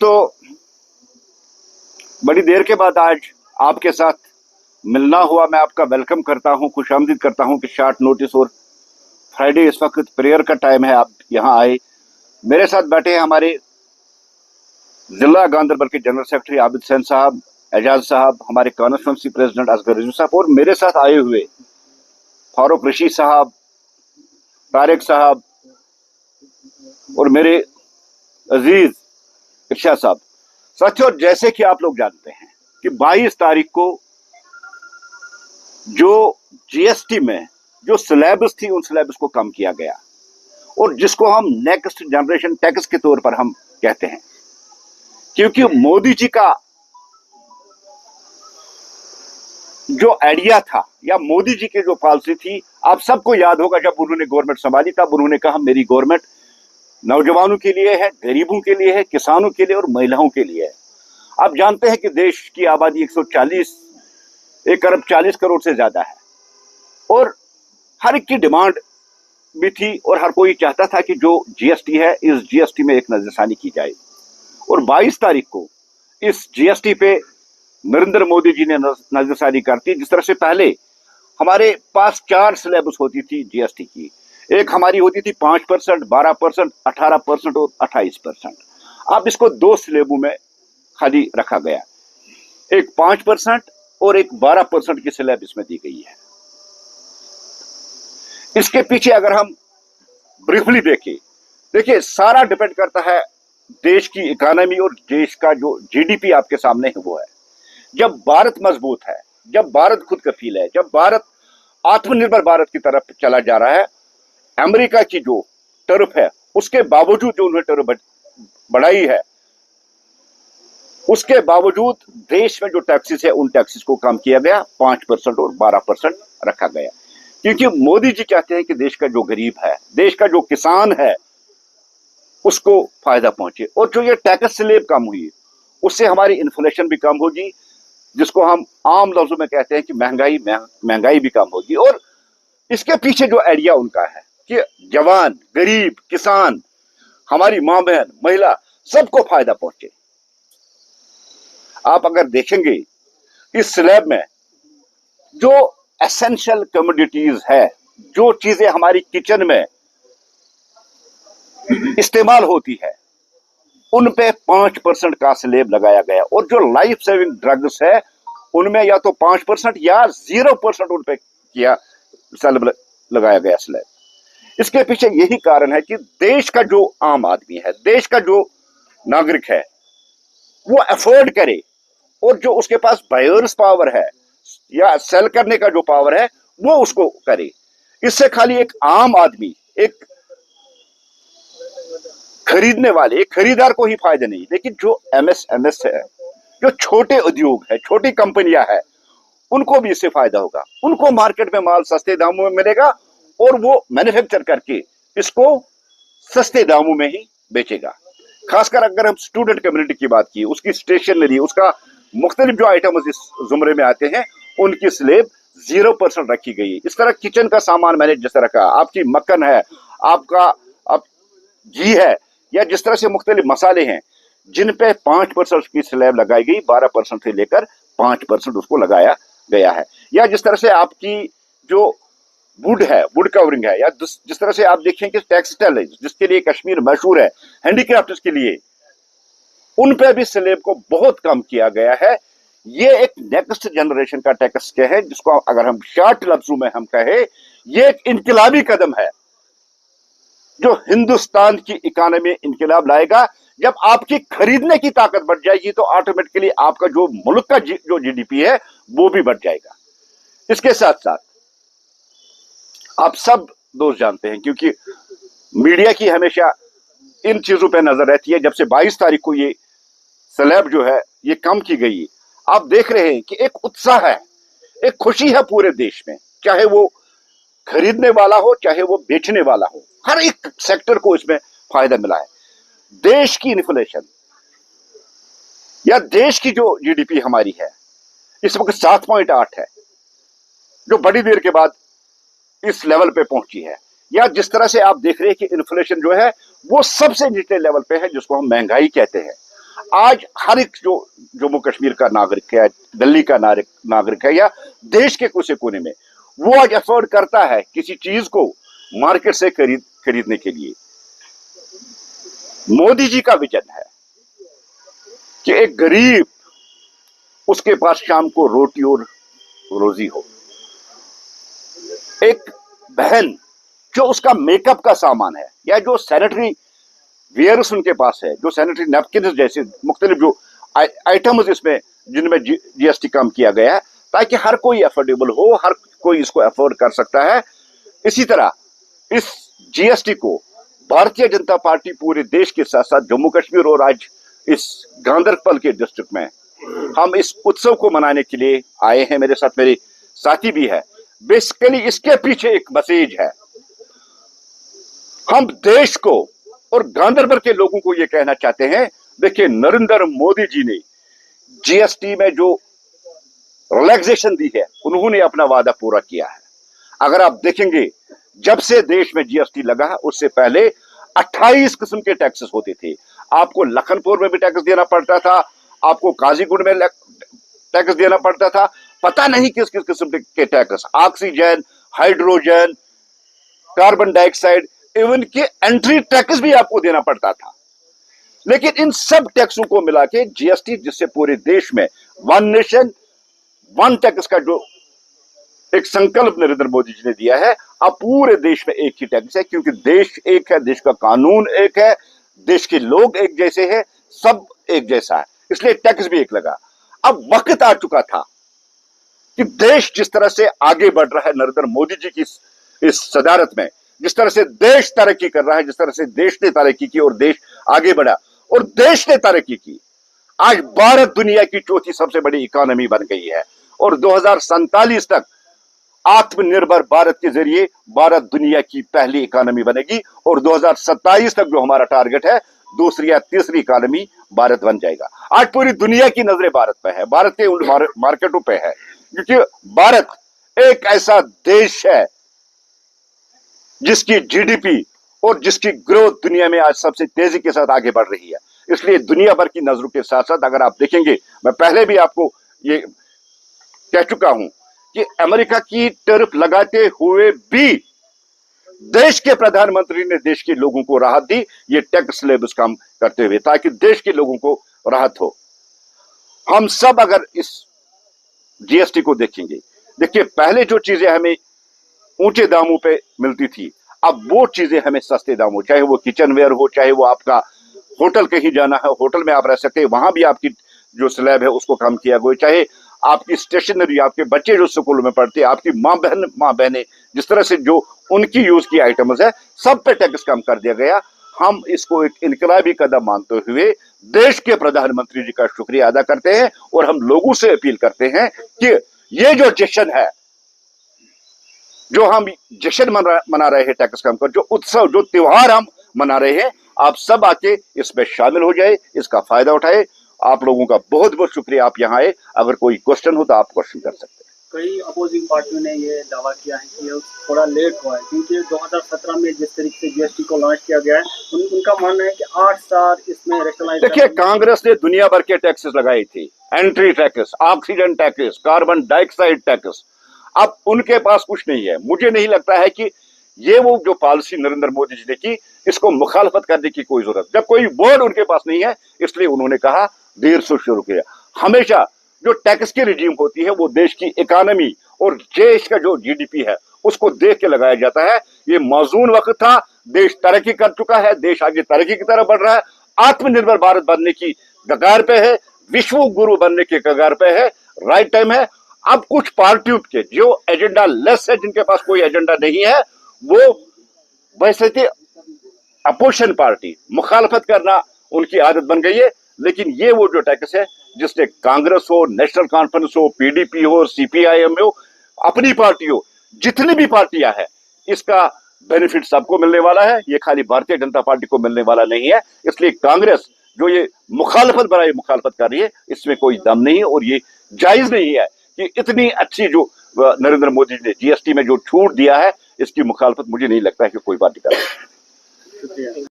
दोस्तों, बड़ी देर के बाद आज आपके साथ मिलना हुआ। मैं आपका वेलकम करता हूं, खुशामदीद करता हूं कि शॉर्ट नोटिस और फ्राइडे इस वक्त प्रेयर का टाइम है, आप यहां आए। मेरे साथ बैठे हैं हमारे जिला गांधरबल के जनरल सेक्रेटरी आबिद हुसैन साहब, एजाज साहब, हमारे कॉन्स्टिट्यूंसी प्रेसिडेंट असगर रिजवी साहब, और मेरे साथ आए हुए फारूक रशीद साहब, तारिक साहब और मेरे अजीज इरशाद साहब। साथियों, जैसे कि आप लोग जानते हैं कि 22 तारीख को जो जीएसटी में जो सिलेबस थी, उन सिलेबस को कम किया गया, और जिसको हम नेक्स्ट जनरेशन टैक्स के तौर पर हम कहते हैं, क्योंकि मोदी जी का जो आइडिया था या मोदी जी की जो पॉलिसी थी, आप सबको याद होगा, जब उन्होंने गवर्नमेंट संभाली तब उन्होंने कहा मेरी गवर्नमेंट नौजवानों के लिए है, गरीबों के लिए है, किसानों के लिए और महिलाओं के लिए है। आप जानते हैं कि देश की आबादी 1 अरब 40 करोड़ से ज्यादा है, और हर एक की डिमांड भी थी, और हर कोई चाहता था कि जो जीएसटी है, इस जीएसटी में एक नजरसानी की जाए। और 22 तारीख को इस जीएसटी पे नरेंद्र मोदी जी ने नजरसानी करती। जिस तरह से पहले हमारे पास 4 सिलेबस होती थी जीएसटी की, एक हमारी होती थी 5%, 12%, 18% और 28%। अब इसको 2 सिलेबों में खाली रखा गया, एक 5% और एक 12% की स्लैब इसमें दी गई है। इसके पीछे अगर हम ब्रीफली देखिए सारा डिपेंड करता है देश की इकोनॉमी और देश का जो जीडीपी आपके सामने है वो है। जब भारत मजबूत है, जब भारत खुद कफील है, जब भारत आत्मनिर्भर भारत की तरफ चला जा रहा है, अमेरिका की जो टर्फ है उसके बावजूद जो उन्होंने टर्फ बढ़ाई है, उसके बावजूद देश में जो टैक्सेस है उन टैक्सेस को कम किया गया, 5% और 12% रखा गया, क्योंकि मोदी जी चाहते हैं कि देश का जो गरीब है, देश का जो किसान है, उसको फायदा पहुंचे। और जो ये टैक्स स्लैब कम हुई, उससे हमारी इन्फ्लेशन भी कम होगी, जिसको हम आम लफ्जों में कहते हैं कि महंगाई भी कम होगी। और इसके पीछे जो आइडिया उनका है कि जवान, गरीब, किसान, हमारी मां बहन, महिला, सबको फायदा पहुंचे। आप अगर देखेंगे इस स्लैब में जो एसेंशियल कमोडिटीज है, जो चीजें हमारी किचन में इस्तेमाल होती है, उन पे 5% का स्लैब लगाया गया, और जो लाइफ सेविंग ड्रग्स है उनमें या तो 5% या 0% उन पे किया स्लैब लगाया गया स्लैब। इसके पीछे यही कारण है कि देश का जो आम आदमी है, देश का जो नागरिक है, वो अफोर्ड करे, और जो उसके पास बायर्स पावर है या सेल करने का जो पावर है वो उसको करे। इससे खाली एक आम आदमी, एक खरीदने वाले, एक खरीदार को ही फायदा नहीं, लेकिन जो एमएसएमएस है, जो छोटे उद्योग है, छोटी कंपनियां है, उनको भी इससे फायदा होगा। उनको मार्केट में माल सस्ते दामों में मिलेगा, और वो मैन्युफैक्चर करके इसको सस्ते दामों में ही बेचेगा। खासकर अगर हम स्टूडेंट कम्युनिटी की बात की, उसकी स्टेशनरी, उसका मुख्तलिफ जो आइटम्स इस जुमरे में आते हैं, उनकी स्लैब 0% रखी गई। इस तरह किचन का सामान मैंने जिस तरह का, आपकी मक्खन है, आपका अब घी है, या जिस तरह से मुख्तलिफ मसाले हैं जिन पे 5% की स्लैब लगाई गई, 12% से लेकर 5% उसको लगाया गया है। या जिस तरह से आपकी जो वुड है, वुड कवरिंग है, या जिस तरह से आप देखें कि टेक्सटाइल है, जिसके लिए कश्मीर मशहूर है, हैंडीक्राफ्ट के लिए, उन पे भी स्लैब को बहुत कम किया गया है। ये एक नेक्स्ट जनरेशन का टैक्स के है, जिसको अगर हम शॉर्ट लफ्जों में हम कहें, ये एक इनकलाबी कदम है जो हिंदुस्तान की इकोनॉमी में इनकलाब लाएगा। जब आपकी खरीदने की ताकत बढ़ जाएगी तो ऑटोमेटिकली आपका जो मुल्क का जो जीडीपी है वो भी बढ़ जाएगा। इसके साथ साथ आप सब दोस्त जानते हैं, क्योंकि मीडिया की हमेशा इन चीजों पे नजर रहती है, जब से 22 तारीख को ये स्लैब जो है ये कम की गई, आप देख रहे हैं कि एक उत्साह है, एक खुशी है पूरे देश में, चाहे वो खरीदने वाला हो, चाहे वो बेचने वाला हो, हर एक सेक्टर को इसमें फायदा मिला है। देश की इन्फ्लेशन या देश की जो जीडीपी हमारी है इस वक्त 7.8 है, जो बड़ी देर के बाद इस लेवल पे पहुंची है। या जिस तरह से आप देख रहे हैं कि इन्फ्लेशन जो है वो सबसे निचले लेवल पे है, जिसको हम महंगाई कहते हैं। आज हर एक जो जम्मू कश्मीर का नागरिक है, दिल्ली का नागरिक है, या देश के किसी कोने में, वो आज अफोर्ड करता है किसी चीज को मार्केट से खरीदने के लिए। मोदी जी का विजन है कि एक गरीब, उसके पास शाम को रोटी और रोजी हो, एक बहन जो उसका मेकअप का सामान है, या जो सैनिटरी वेयर्स उनके पास है, जो सैनिटरी नैपकिन जैसे मुख्तलिफ जो आइटम्स इसमें जिनमें जीएसटी कम किया गया है, ताकि हर कोई अफोर्डेबल हो, हर कोई इसको अफोर्ड कर सकता है। इसी तरह इस जीएसटी को भारतीय जनता पार्टी पूरे देश के साथ साथ जम्मू कश्मीर और आज इस गांधरबल के डिस्ट्रिक्ट में हम इस उत्सव को मनाने के लिए आए हैं। मेरे साथ मेरे साथी भी है। बेसिकली इसके पीछे एक मैसेज है। हम देश को और गांधरबल के लोगों को यह कहना चाहते हैं, देखिए नरेंद्र मोदी जी ने जीएसटी में जो रिलैक्सेशन दी है, उन्होंने अपना वादा पूरा किया है। अगर आप देखेंगे, जब से देश में जीएसटी लगा है, उससे पहले 28 किस्म के टैक्सेस होते थे। आपको लखनपुर में भी टैक्स देना पड़ता था, आपको काजीगुंड में टैक्स देना पड़ता था, पता नहीं किस किस किस्म के tax, oxygen, hydrogen, carbon dioxide, even के एंट्री टैक्स भी आपको देना पड़ता था। लेकिन इन सब टैक्सों को मिला के जीएसटी, जिससे पूरे देश में वन नेशन वन टैक्स का जो एक संकल्प नरेंद्र मोदी जी ने दिया है, अब पूरे देश में एक ही टैक्स है, क्योंकि देश एक है, देश का कानून एक है, देश के लोग एक जैसे हैं, सब एक जैसा है, इसलिए टैक्स भी एक लगा। अब वक्त आ चुका था कि देश जिस तरह से आगे बढ़ रहा है नरेंद्र मोदी जी की इस सदारत में, जिस तरह से देश तरक्की कर रहा है, जिस तरह से देश ने तरक्की की और देश आगे बढ़ा और देश ने तरक्की की, आज भारत दुनिया की चौथी सबसे बड़ी इकोनॉमी बन गई है और 2047 तक आत्मनिर्भर भारत के जरिए भारत दुनिया की पहली इकोनॉमी बनेगी और 2027 तक जो हमारा टारगेट है, दूसरी या तीसरी इकोनॉमी भारत बन जाएगा। आज पूरी दुनिया की नजरें भारत पे है, भारत के उन मार्केटों पे है, क्योंकि भारत एक ऐसा देश है जिसकी जीडीपी और जिसकी ग्रोथ दुनिया में आज सबसे तेजी के साथ आगे बढ़ रही है। इसलिए दुनिया भर की नजरों के साथ साथ अगर आप देखेंगे, मैं पहले भी आपको ये कह चुका हूं कि अमेरिका की टैरिफ लगाते हुए भी देश के प्रधानमंत्री ने देश के लोगों को राहत दी, ये टैक्स स्लैब्स कम करते हुए, ताकि देश के लोगों को राहत हो। हम सब अगर इस जीएसटी को देखेंगे, देखिए पहले जो चीजें हमें ऊंचे दामों पे मिलती थी, अब वो चीजें हमें सस्ते दामों, चाहे वो किचन वेयर हो, चाहे वो आपका होटल कहीं जाना है, होटल में आप रह सकते हैं, वहां भी आपकी जो स्लैब है उसको कम किया गया, चाहे आपकी स्टेशनरी, आपके बच्चे जो स्कूल में पढ़ते हैं, आपकी माँ बहनें जिस तरह से जो उनकी यूज की आइटम्स है, सब पे टैक्स कम कर दिया गया। हम इसको एक इनकलाबी कदम मानते हुए देश के प्रधानमंत्री जी का शुक्रिया अदा करते हैं और हम लोगों से अपील करते हैं कि ये जो जश्न है, जो हम जश्न मना रहे हैं टैक्स कम कर, जो उत्सव, जो त्योहार हम मना रहे हैं, आप सब आके इसमें शामिल हो जाए, इसका फायदा उठाए। आप लोगों का बहुत बहुत शुक्रिया, आप यहाँ आए। अगर कोई क्वेश्चन हो तो आप क्वेश्चन कर सकते हैं। कई अपोजिंग पार्टियों ने ये दावा किया है कि ये थोड़ा लेट हुआ है, क्योंकि 2017 में जिस तरीके से जीएसटी को लॉन्च किया गया है, उनका मानना है कि 8 साल इसमें रैशनलाइज। देखिए, कांग्रेस ने दुनिया भर के टैक्सेस लगाए थे, entry tax, oxygen tax, carbon dioxide tax. अब उनके पास कुछ नहीं है। मुझे नहीं लगता है कि ये वो जो पॉलिसी नरेंद्र मोदी जी ने की, इसको मुखालफत करने की कोई जरूरत, जब कोई वर्ड उनके पास नहीं है, इसलिए उन्होंने कहा देर से शुरू किया। हमेशा जो टैक्स की रिजीम होती है वो देश की इकोनॉमी और देश का जो जीडीपी है उसको देख के लगाया जाता है। ये मौजून वक्त था, देश तरक्की कर चुका है, देश आगे तरक्की की तरफ बढ़ रहा है, आत्मनिर्भर भारत बनने की कगार पे है, विश्व गुरु बनने के कगार पे है, राइट टाइम है। अब कुछ पार्टियों के जो एजेंडा लेस है, जिनके पास कोई एजेंडा नहीं है, वो वैसे थे अपोजिशन पार्टी, मुखालफत करना उनकी आदत बन गई है। लेकिन ये वो जो टैक्स है जिसने कांग्रेस हो, नेशनल कॉन्फ्रेंस हो, पीडीपी हो, सीपीआईएम हो, अपनी पार्टी हो, जितनी भी पार्टियां हैं, इसका बेनिफिट सबको मिलने वाला है। ये खाली भारतीय जनता पार्टी को मिलने वाला नहीं है। इसलिए कांग्रेस जो ये मुखालफत बनाई, मुखालफत कर रही है, इसमें कोई दम नहीं है और ये जायज नहीं है कि इतनी अच्छी जो नरेंद्र मोदी ने जीएसटी में जो छूट दिया है, इसकी मुखालफत मुझे नहीं लगता है कि कोई पार्टी कर रही है।